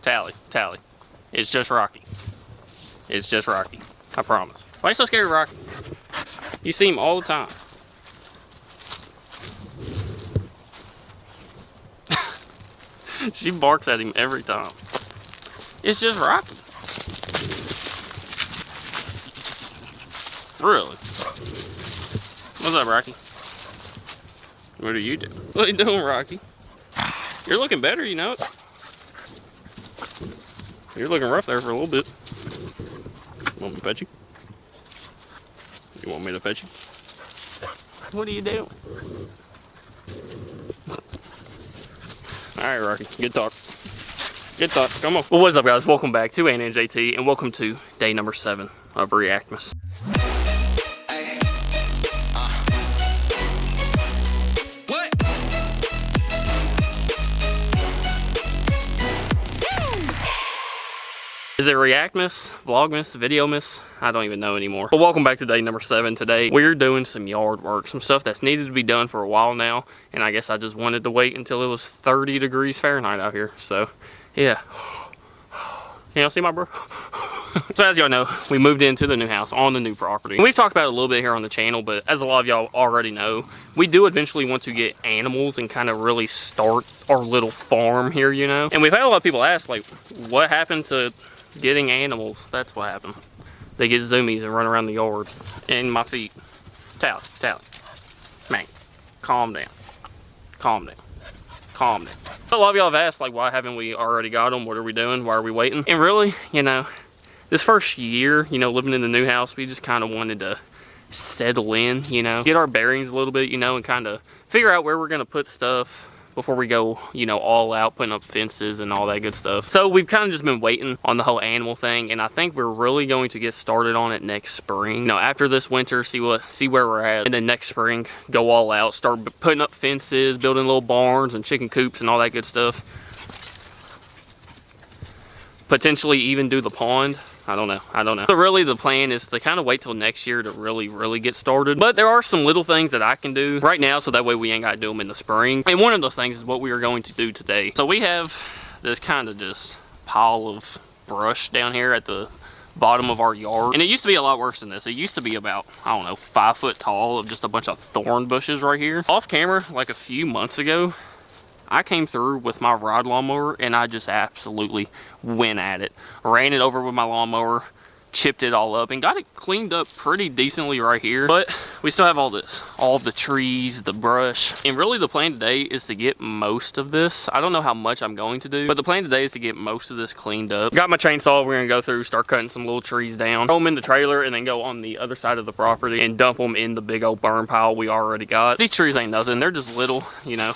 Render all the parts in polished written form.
Tally. It's just Rocky. It's just Rocky. I promise. Why are you so scared of Rocky? You see him all the time. She barks at him every time. It's just Rocky. Really? What's up, Rocky? What are you doing? What are you doing, Rocky? You're looking better, you know it. You're looking rough there for a little bit. Want me to pet you? You want me to pet you? What are you doing? Alright, Rocky. Good talk. Good talk. Come on. Well, what is up, guys? Welcome back to ANNJT, and welcome to day number 7 of Reactmas. Is it Reactmas, Vlogmas, Videomas? I don't even know anymore. But welcome back to day number 7. Today, we're doing some yard work, some stuff that's needed to be done for a while now. And I guess I just wanted to wait until it was 30 degrees Fahrenheit out here. So, yeah. You know, see my bro? So as y'all know, we moved into the new house on the new property. And we've talked about it a little bit here on the channel, but as a lot of y'all already know, we do eventually want to get animals and kind of really start our little farm here, you know? And we've had a lot of people ask, like, what happened to getting animals? That's what happened. They get zoomies and run around the yard. And my feet. Tally. Man, calm down. Calm down. Calm down. A lot of y'all have asked, like, why haven't we already got them? What are we doing? Why are we waiting? And really, you know, this first year, you know, living in the new house, we just kind of wanted to settle in, you know, get our bearings a little bit, you know, and kind of figure out where we're going to put stuff before we go, you know, all out putting up fences and all that good stuff. So we've kind of just been waiting on the whole animal thing, and I think we're really going to get started on it next spring. You know, after this winter, see where we're at, and then next spring go all out, start putting up fences, building little barns and chicken coops and all that good stuff. Potentially even do the pond. I don't know. So really the plan is to kind of wait till next year to really get started. But there are some little things that I can do right now, so that way we ain't got to do them in the spring. And one of those things is what we are going to do today. So we have this kind of just pile of brush down here at the bottom of our yard. And it used to be a lot worse than this. It used to be about, I don't know, 5 foot tall of just a bunch of thorn bushes right here. Off camera, like a few months ago, I came through with my ride lawnmower and I just absolutely went at it. Ran it over with my lawnmower, chipped it all up, and got it cleaned up pretty decently right here. But we still have all this, all the trees, the brush. And really the plan today is to get most of this. I don't know how much I'm going to do, but the plan today is to get most of this cleaned up. Got my chainsaw, we're gonna go through, start cutting some little trees down, throw them in the trailer, and then go on the other side of the property and dump them in the big old burn pile we already got. These trees ain't nothing, they're just little, you know,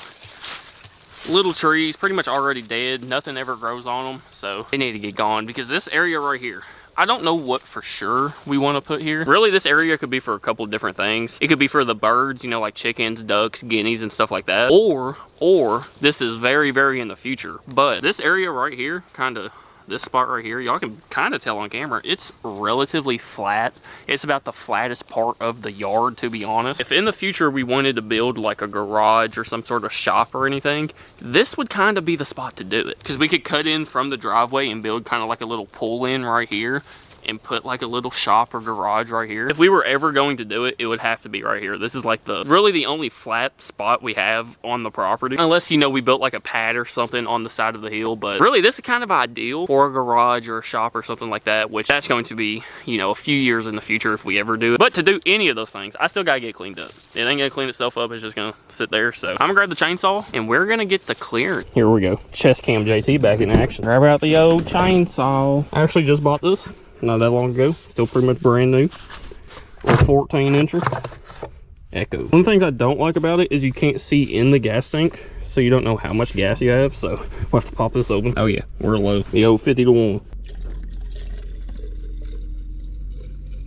little trees, pretty much already dead. Nothing ever grows on them, so they need to get gone, because this area right here, I don't know what for sure we want to put here. Really, this area could be for a couple different things. It could be for the birds, you know, like chickens, ducks, guineas, and stuff like that. Or this is very in the future. But this area right here, kind of this spot right here, y'all can kind of tell on camera, it's relatively flat. It's about the flattest part of the yard, to be honest. If in the future we wanted to build like a garage or some sort of shop or anything, this would kind of be the spot to do it, because we could cut in from the driveway and build kind of like a little pull in right here and put like a little shop or garage right here. If we were ever going to do it, it would have to be right here. This is like really the only flat spot we have on the property, unless, you know, we built like a pad or something on the side of the hill. But really this is kind of ideal for a garage or a shop or something like that, which that's going to be, you know, a few years in the future if we ever do it. But to do any of those things, I still gotta get cleaned up. It ain't gonna clean itself up, it's just gonna sit there. So I'm gonna grab the chainsaw and we're gonna get the clearing. Here we go, chest cam JT back in action. Grab out the old chainsaw. I actually just bought this not that long ago, still pretty much brand new. A 14-incher Echo. One of the things I don't like about it is you can't see in the gas tank, so you don't know how much gas you have. So we'll have to pop this open. Oh yeah, we're low, the old 50 to 1.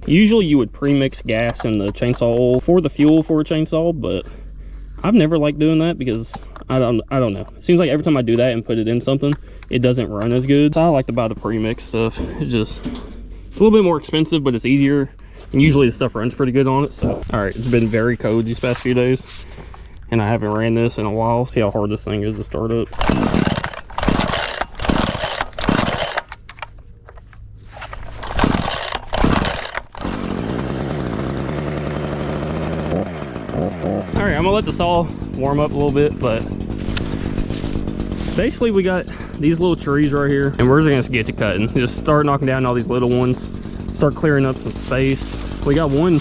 Usually you would pre-mix gas in the chainsaw oil for the fuel for a chainsaw, but I've never liked doing that because I don't know. It seems like every time I do that and put it in something, it doesn't run as good. So I like to buy the pre-mix stuff. It's just a little bit more expensive, but it's easier, and usually the stuff runs pretty good on it. So all right, it's been very cold these past few days and I haven't ran this in a while. See how hard this thing is to start up. right, I'm gonna let the saw warm up a little bit, but basically we got these little trees right here, and we're just gonna get to cutting. Just start knocking down all these little ones, start clearing up some space. We got one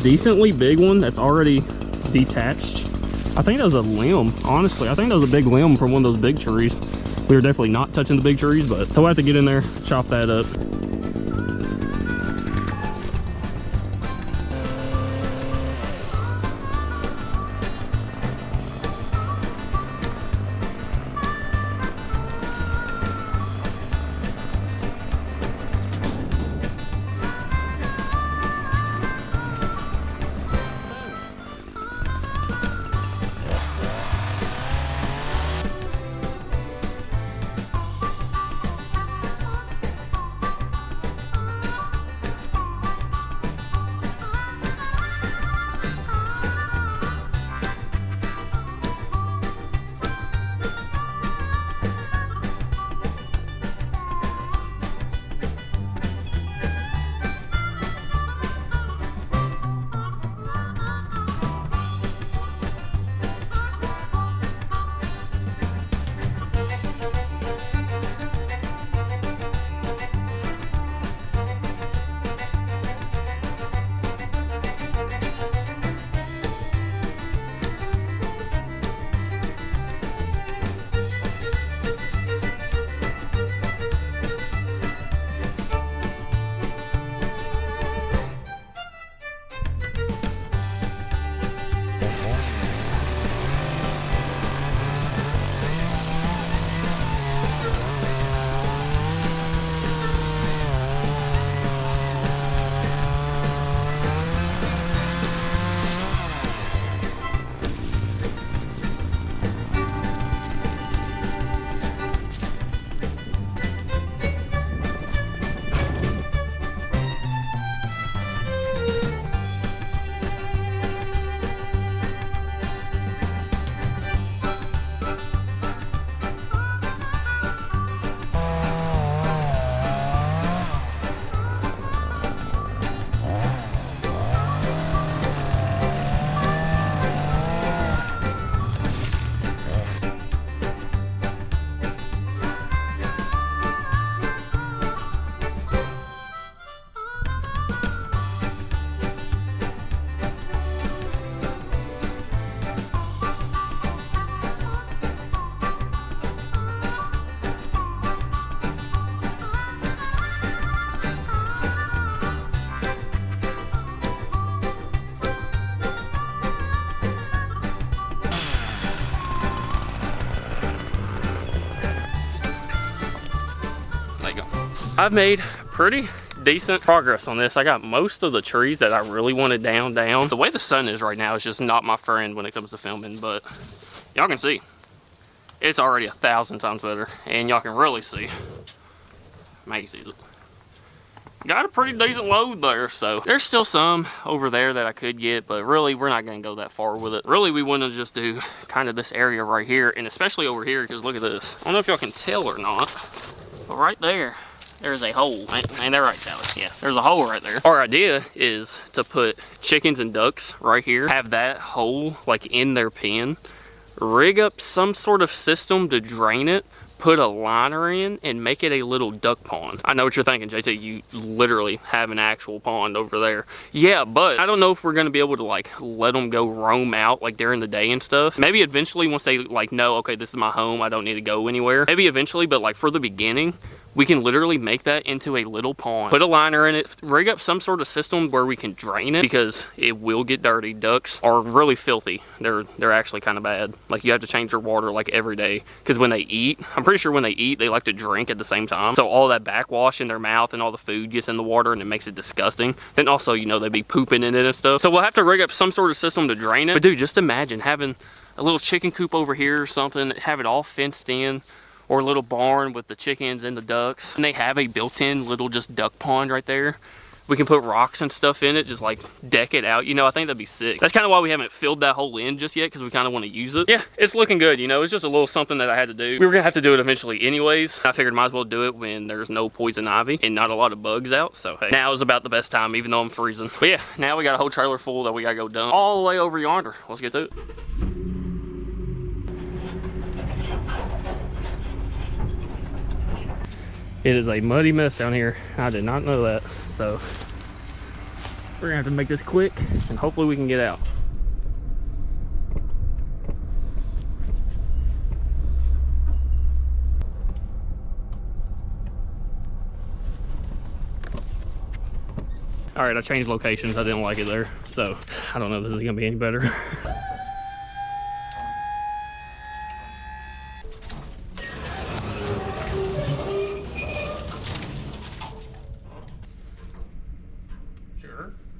decently big one that's already detached. I think that was a limb, honestly. I think that was a big limb from one of those big trees. We were definitely not touching the big trees, but so we'll have to get in there, chop that up. I've made pretty decent progress on this. I got most of the trees that I really wanted down. The way the sun is right now is just not my friend when it comes to filming, but y'all can see it's already 1,000 times better, and y'all can really see. Maggie sees it. Got a pretty decent load there, so there's still some over there that I could get, but really we're not going to go that far with it. Really, we want to just do kind of this area right here, and especially over here, because look at this. I don't know if y'all can tell or not, but right there, there's a hole. Ain't that right, Sally? Yeah, there's a hole right there. Our idea is to put chickens and ducks right here, have that hole like in their pen, rig up some sort of system to drain it, put a liner in, and make it a little duck pond. I know what you're thinking, JT, you literally have an actual pond over there. Yeah, but I don't know if we're gonna be able to like let them go roam out like during the day and stuff. Maybe eventually once they like know, okay, this is my home, I don't need to go anywhere. Maybe eventually, but like for the beginning, we can literally make that into a little pond, put a liner in it, rig up some sort of system where we can drain it, because it will get dirty. Ducks are really filthy. They're actually kind of bad. Like you have to change their water like every day, because when they eat, I'm pretty sure when they eat, they like to drink at the same time. So all that backwash in their mouth and all the food gets in the water and it makes it disgusting. Then also, you know, they'd be pooping in it and stuff. So we'll have to rig up some sort of system to drain it. But dude, just imagine having a little chicken coop over here or something, have it all fenced in, or a little barn with the chickens and the ducks, and they have a built-in little just duck pond right there. we can put rocks and stuff in it, just like deck it out, you know. I think that'd be sick. That's kind of why we haven't filled that hole in just yet, because we kind of want to use it. Yeah, it's looking good, you know. It's just a little something that I had to do. We were gonna have to do it eventually anyways. I figured might as well do it when there's no poison ivy and not a lot of bugs out. So hey, now is about the best time, even though I'm freezing. But yeah, now we got a whole trailer full that we gotta go dump all the way over yonder. Let's get to it. It is a muddy mess down here. I did not know that. So we're gonna have to make this quick and hopefully we can get out. All right, I changed locations. I didn't like it there. So I don't know if this is gonna be any better.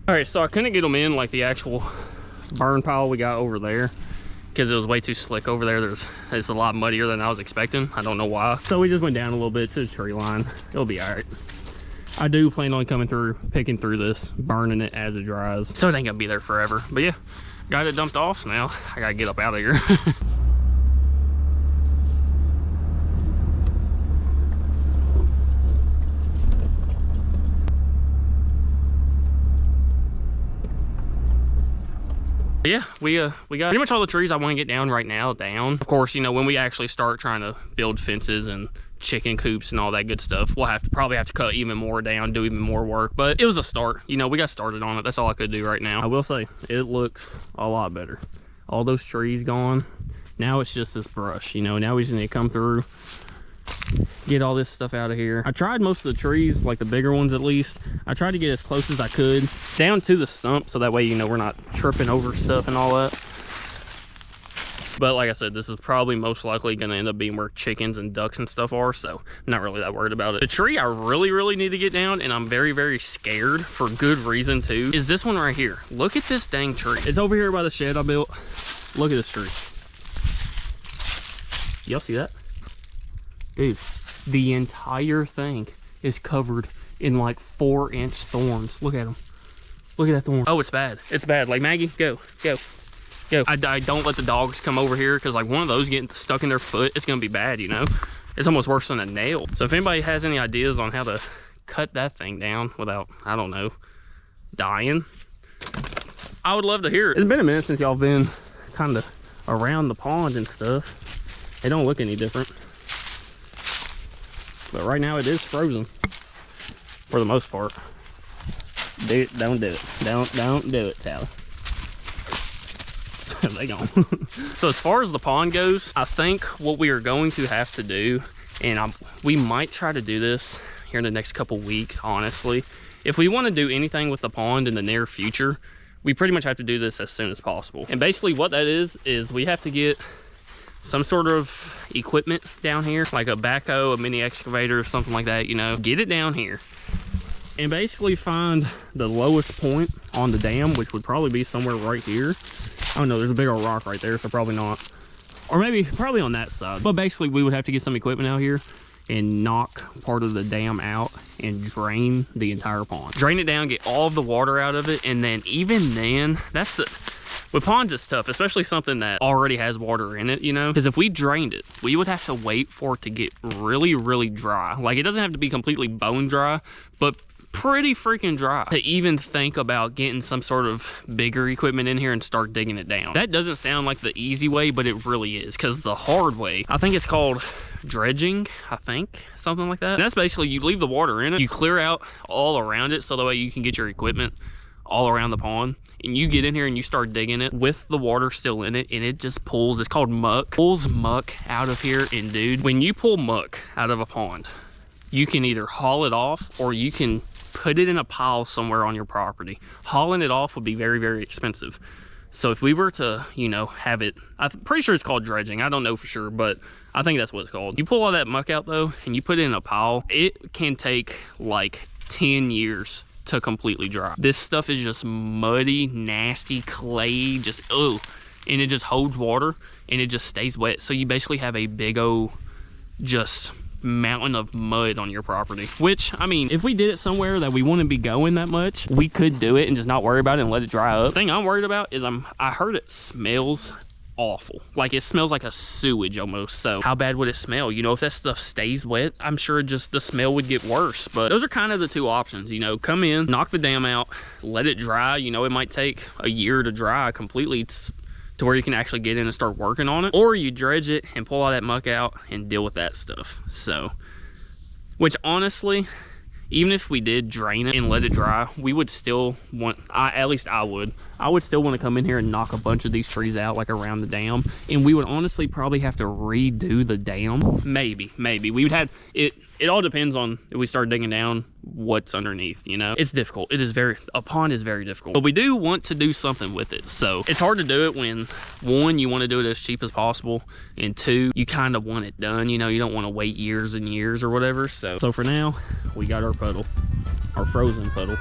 All right, so I couldn't get them in like the actual burn pile we got over there because it was way too slick over there. It's a lot muddier than I was expecting. I don't know why. So we just went down a little bit to the tree line. It'll be all right. I do plan on coming through, picking through this, burning it as it dries. So it ain't gonna be there forever. But yeah, got it dumped off. Now I gotta get up out of here. Yeah, we got pretty much all the trees I want to get down right now down. Of course, you know, when we actually start trying to build fences and chicken coops and all that good stuff, we'll probably have to cut even more down, do even more work. But it was a start. You know, we got started on it. That's all I could do right now. I will say, it looks a lot better. All those trees gone. Now it's just this brush, you know. Now we just need to come through, get all this stuff out of here. I tried most of the trees, like the bigger ones at least. I tried to get as close as I could down to the stump so that way, you know, we're not tripping over stuff and all that. But like I said, this is probably most likely going to end up being where chickens and ducks and stuff are, so I'm not really that worried about it. The tree I really need to get down, and I'm very scared for good reason too, is this one right here. Look at this dang tree. It's over here by the shed I built. Look at this tree. Y'all see that? Dude, the entire thing is covered in like 4-inch thorns. Look at them. Look at that thorn. Oh, it's bad. It's bad. Like, Maggie, go. I don't let the dogs come over here because like one of those getting stuck in their foot, it's gonna be bad, you know? It's almost worse than a nail. So if anybody has any ideas on how to cut that thing down without, I don't know, dying, I would love to hear it. It's been a minute since y'all been kind of around the pond and stuff. It don't look any different. But right now it is frozen for the most part. Don't do it. Don't do it, Tally. They gone. So as far as the pond goes, I think what we are going to have to do, and we might try to do this here in the next couple weeks, honestly. If we want to do anything with the pond in the near future, we pretty much have to do this as soon as possible. And basically what that is we have to get some sort of equipment down here, like a backhoe, a mini excavator, something like that, you know. Get it down here and basically find the lowest point on the dam, which would probably be somewhere right here. I don't know, there's a big old rock right there, so probably not. Or maybe, probably on that side. But basically we would have to get some equipment out here and knock part of the dam out and drain the entire pond. Drain it down, get all of the water out of it, and then even then, with ponds it's tough, especially something that already has water in it, you know? Because if we drained it, we would have to wait for it to get really dry. Like, it doesn't have to be completely bone dry, but pretty freaking dry to even think about getting some sort of bigger equipment in here and start digging it down. That doesn't sound like the easy way, but it really is, because the hard way, I think it's called dredging, I think, something like that. And that's basically, you leave the water in it, you clear out all around it so that way you can get your equipment all around the pond, and you get in here and you start digging it with the water still in it, and it just pulls, it's called muck, pulls muck out of here. And dude, when you pull muck out of a pond, you can either haul it off or you can put it in a pile somewhere on your property. Hauling it off would be very expensive. So if we were to, you know, have it, I'm pretty sure it's called dredging, I don't know for sure, but I think that's what it's called. You pull all that muck out though, and you put it in a pile, it can take like 10 years to completely dry. This stuff is just muddy, nasty clay, just and it just holds water and it just stays wet. So you basically have a big old just mountain of mud on your property. Which, I mean, if we did it somewhere that we wouldn't be going that much, we could do it and just not worry about it and let it dry up. The thing I'm worried about is I heard it smells awful. Like, it smells like a sewage almost. So how bad would it smell? You know, if that stuff stays wet, I'm sure just the smell would get worse. But those are kind of the two options, you know. Come in, knock the dam out, let it dry. You know, it might take a year to dry completely to where you can actually get in and start working on it, or you dredge it and pull all that muck out and deal with that stuff. So, which honestly, even if we did drain it and let it dry, we would still want, at least I would still want to come in here and knock a bunch of these trees out, like around the dam. And we would honestly probably have to redo the dam. Maybe we would have it. It all depends on if we start digging down what's underneath, you know. It's difficult. A pond is very difficult, but we do want to do something with it. So it's hard to do it when, one, you want to do it as cheap as possible, and two, you kind of want it done, you know. You don't want to wait years and years or whatever. So for now, we got our puddle, our frozen puddle.